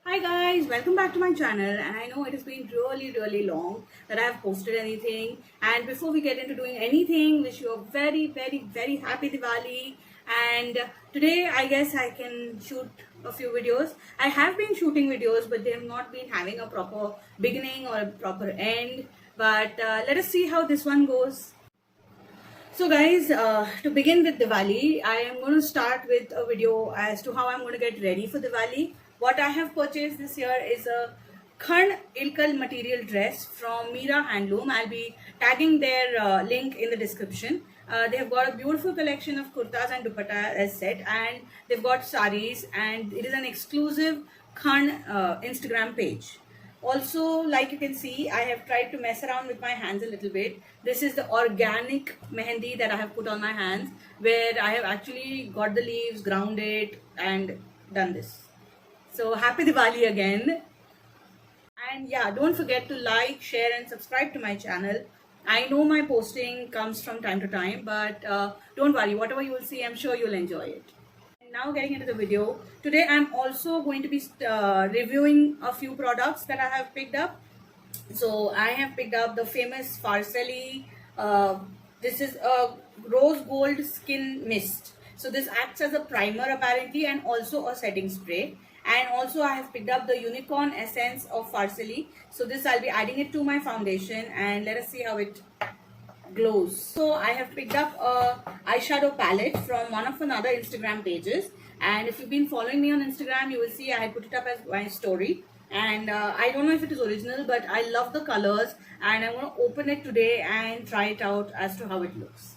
Hi guys, welcome back to my channel, and I know it has been really long that I have posted anything. And before we get into doing anything, wish you a very happy Diwali. And today I guess I can shoot a few videos. I have been shooting videos, but they have not been having a proper beginning or a proper end. But let us see how this one goes. So guys, to begin with Diwali, I am going to start with a video as to how I'm going to get ready for Diwali. What I have purchased this year is a Khan Ilkal material dress from Meera Handloom. I'll be tagging their link in the description. They have got a beautiful collection of kurtas and dupatta as said, and they've got saris, and it is an exclusive Khan Instagram page. Also, like you can see, I have tried to mess around with my hands a little bit. This is the organic mehendi that I have put on my hands, where I have actually got the leaves, ground it, and done this. So happy Diwali again. And yeah, don't forget to like, share, and subscribe to my channel. I know my posting comes from time to time, but don't worry, whatever you will see, I'm sure you'll enjoy it. Now getting into the video, today I'm also going to be reviewing a few products that I have picked up. So I have picked up the famous Farcelli. This is a rose gold skin mist. So this acts as a primer apparently, and also a setting spray. And also I have picked up the Unicorn Essence of Farcelli. So this I'll be adding it to my foundation, and let us see how it glows. So I have picked up a eyeshadow palette from one of another Instagram pages, and if you've been following me on Instagram, you will see I put it up as my story. And I don't know if it is original, but I love the colors, and I'm going to open it today and try it out as to how it looks.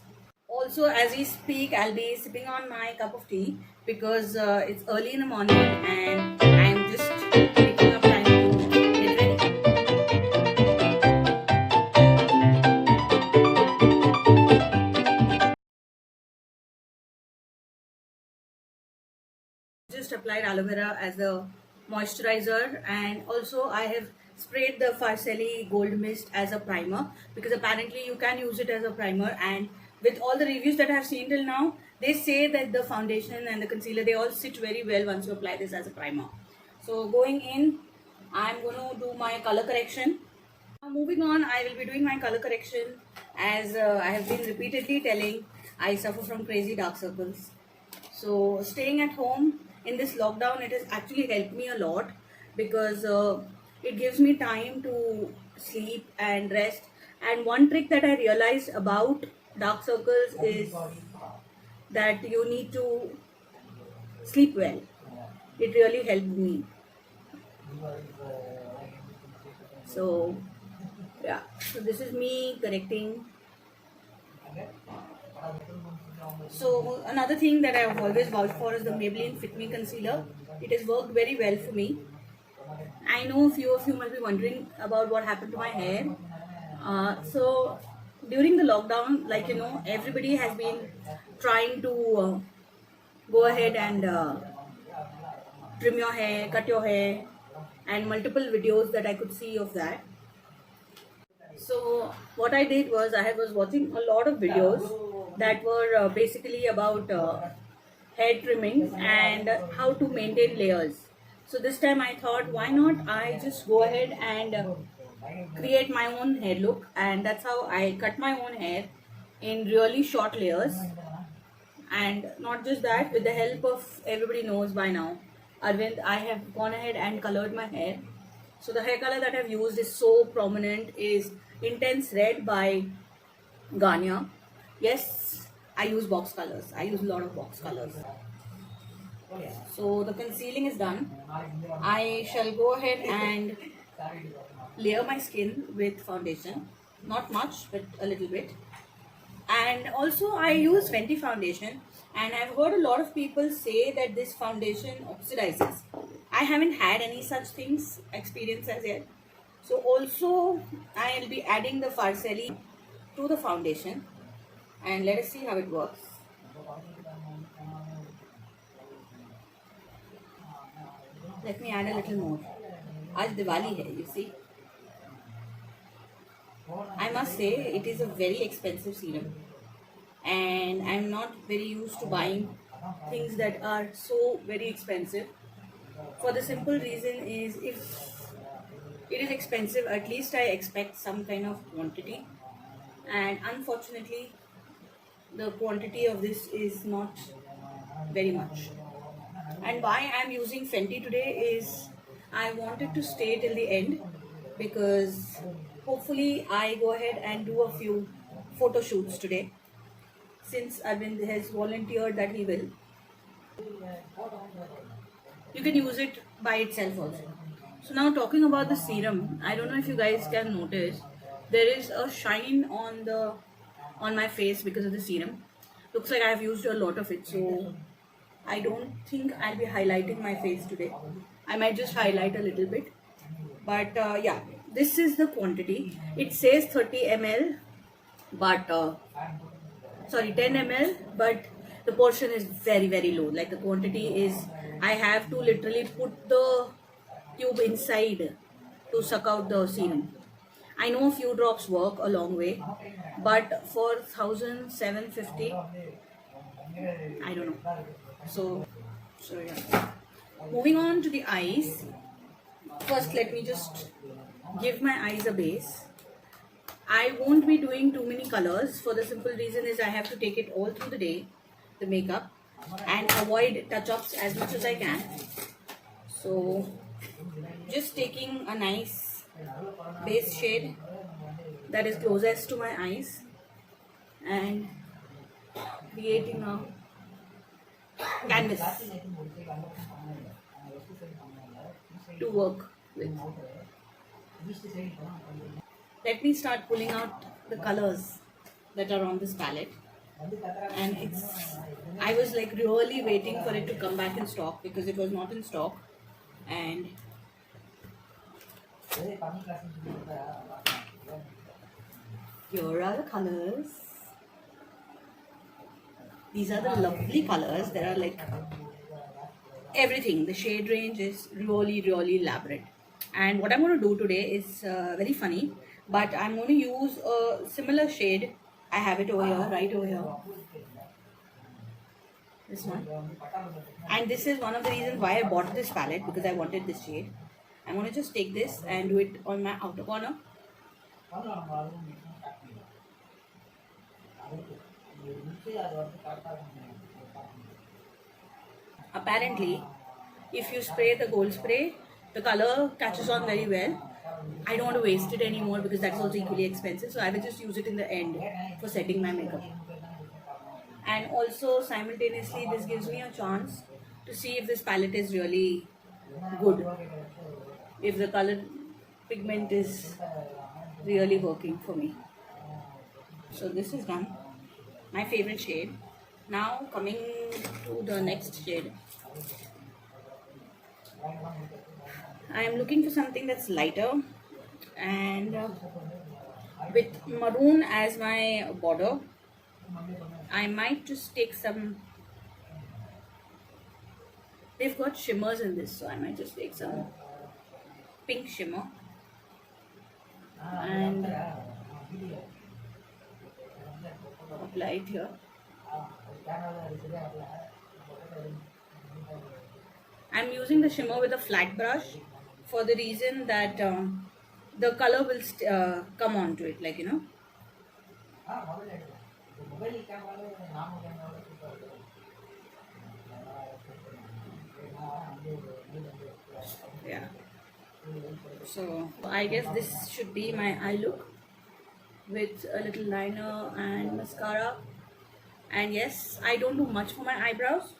Also, as we speak, I'll be sipping on my cup of tea because it's early in the morning and I'm just taking up time to get ready. Just applied aloe vera as a moisturizer, and also I have sprayed the Farcelli Gold Mist as a primer because apparently you can use it as a primer, and with all the reviews that I have seen till now, they say that the foundation and the concealer, they all sit very well once you apply this as a primer. So going in, I'm going to do my color correction. Now moving on, I will be doing my color correction as I have been repeatedly telling, I suffer from crazy dark circles. So staying at home in this lockdown, it has actually helped me a lot because it gives me time to sleep and rest. And one trick that I realized about dark circles is that you need to sleep well. It really helped me. So yeah, so this is me correcting. So another thing that I have always vouched for is the Maybelline Fit Me Concealer. It has worked very well for me. I know a few of you must be wondering about what happened to my hair. So during the lockdown, like you know, everybody has been trying to go ahead and trim your hair, cut your hair, and multiple videos that I could see of that. So what I did was I was watching a lot of videos that were basically about hair trimming and how to maintain layers. So this time I thought, why not I just go ahead and create my own hair look, and that's how I cut my own hair in really short layers. And not just that, with the help of everybody knows by now, Arvind, I have gone ahead and colored my hair. So the hair color that I've used is so prominent, is Intense Red by Garnier. Yes, I use box colors. I use a lot of box colors. So the concealing is done. I shall go ahead and layer my skin with foundation. Not much, but a little bit. And also I use Fenty foundation, and I've heard a lot of people say that this foundation oxidizes. I haven't had any such things experience as yet. So also I'll be adding the Farcelli to the foundation, and let us see how it works. Let me add a little more. Aaj Diwali hai, you see. I must say it is a very expensive serum, and I'm not very used to buying things that are so very expensive. For the simple reason is, if it is expensive, at least I expect some kind of quantity, and unfortunately the quantity of this is not very much. And why I'm using Fenty today is I wanted to stay till the end, because hopefully I go ahead and do a few photo shoots today, since Arvind has volunteered that he will. You can use it by itself also. So now, talking about the serum, I don't know if you guys can notice, there is a shine on my face because of the serum. Looks like I've used a lot of it, so I don't think I'll be highlighting my face today. I might just highlight a little bit. But yeah, this is the quantity. It says 30 ml, but sorry, 10 ml, but the portion is very, very low. Like, the quantity is, I have to literally put the tube inside to suck out the serum. I know a few drops work a long way, but for 1750, I don't know. So yeah. Moving on to the eyes. First, let me just give my eyes a base. I won't be doing too many colors, for the simple reason is I have to take it all through the day, the makeup, and avoid touch-ups as much as I can. So just taking a nice base shade that is closest to my eyes and creating a canvas to work with. Let me start pulling out the colors that are on this palette. And I was like really waiting for it to come back in stock, because it was not in stock. And here are the colors. These are the lovely colors. There are like everything. The shade range is really, really elaborate. And what I'm going to do today is very funny, but I'm going to use a similar shade. I have it over here, right over here. This one. And this is one of the reasons why I bought this palette, because I wanted this shade. I'm going to just take this and do it on my outer corner. Apparently, if you spray the gold spray, the color catches on very well. I don't want to waste it anymore, because that's also equally expensive. So I will just use it in the end for setting my makeup. And also simultaneously, this gives me a chance to see if this palette is really good, if the color pigment is really working for me. So this is done. My favorite shade. Now coming to the next shade. I am looking for something that's lighter, and with maroon as my border, I might just take some. They've got shimmers in this, so I might just take some pink shimmer and apply it here. I'm using the shimmer with a flat brush, for the reason that the color will come onto it, like, you know. Yeah. So I guess this should be my eye look, with a little liner and mascara. And yes, I don't do much for my eyebrows.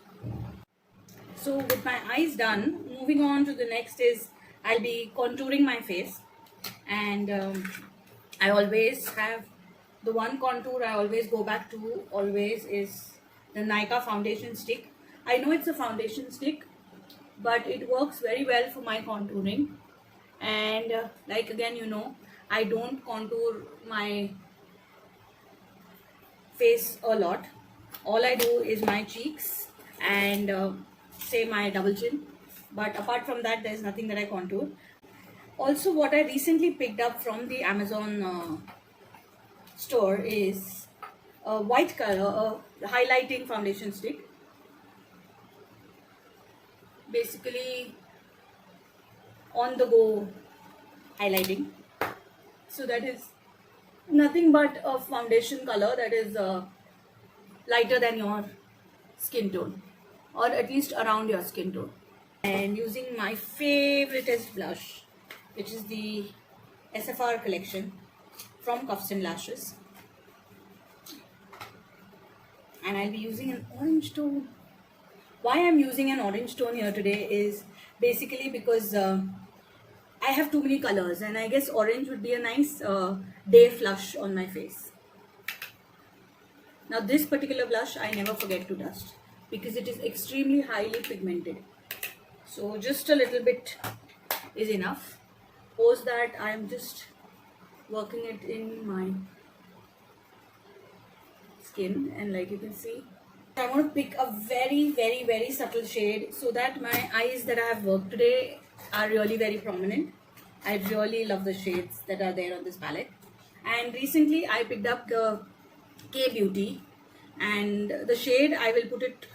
So with my eyes done, moving on to the next is I'll be contouring my face. And I always have the one contour I always go back to always is the Nykaa foundation stick. I know it's a foundation stick, but it works very well for my contouring. And like, again, you know, I don't contour my face a lot. All I do is my cheeks and say my double chin, but apart from that, there's nothing that I contour. Also, what I recently picked up from the Amazon store is a white color highlighting foundation stick. Basically, on the go highlighting. So that is nothing but a foundation color that is lighter than your skin tone, or at least around your skin tone. And using my favoriteest blush, which is the SFR collection from Cuffs and Lashes, and I'll be using an orange tone. Why I'm using an orange tone here today is basically because I have too many colors, and I guess orange would be a nice day flush on my face. Now this particular blush I never forget to dust because it is extremely highly pigmented. So just a little bit is enough. Post that, I am just working it in my skin, and like you can see, I want to pick a very subtle shade so that my eyes that I have worked today are really very prominent. I really love the shades that are there on this palette. And recently I picked up the K Beauty, and the shade I will put it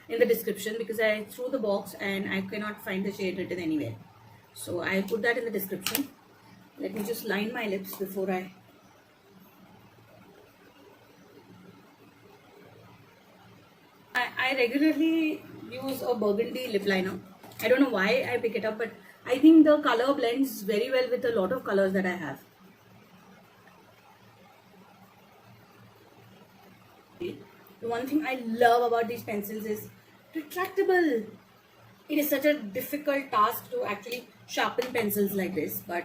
in the description because I threw the box and I cannot find the shade written anywhere. So I'll put that in the description. Let me just line my lips before I regularly use a burgundy lip liner. I don't know why I pick it up, but I think the color blends very well with a lot of colors that I have. The one thing I love about these pencils is retractable. It is such a difficult task to actually sharpen pencils like this, but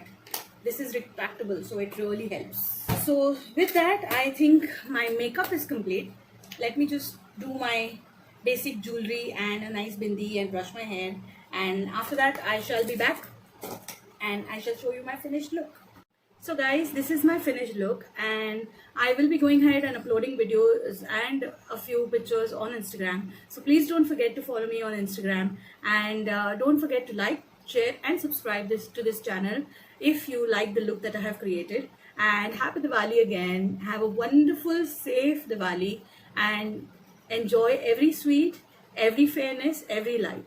this is retractable, so it really helps. So with that, I think my makeup is complete. Let me just do my basic jewelry and a nice bindi and brush my hair, and after that I shall be back and I shall show you my finished look. So guys, this is my finished look, and I will be going ahead and uploading videos and a few pictures on Instagram. So please don't forget to follow me on Instagram, and don't forget to like, share and subscribe to this channel if you like the look that I have created. And happy Diwali again. Have a wonderful, safe Diwali, and enjoy every sweet, every fairness, every light.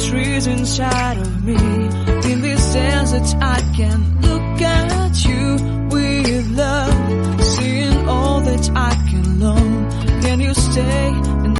Trees inside of me. In this desert I can look at you with love, seeing all that I can learn. Can you stay?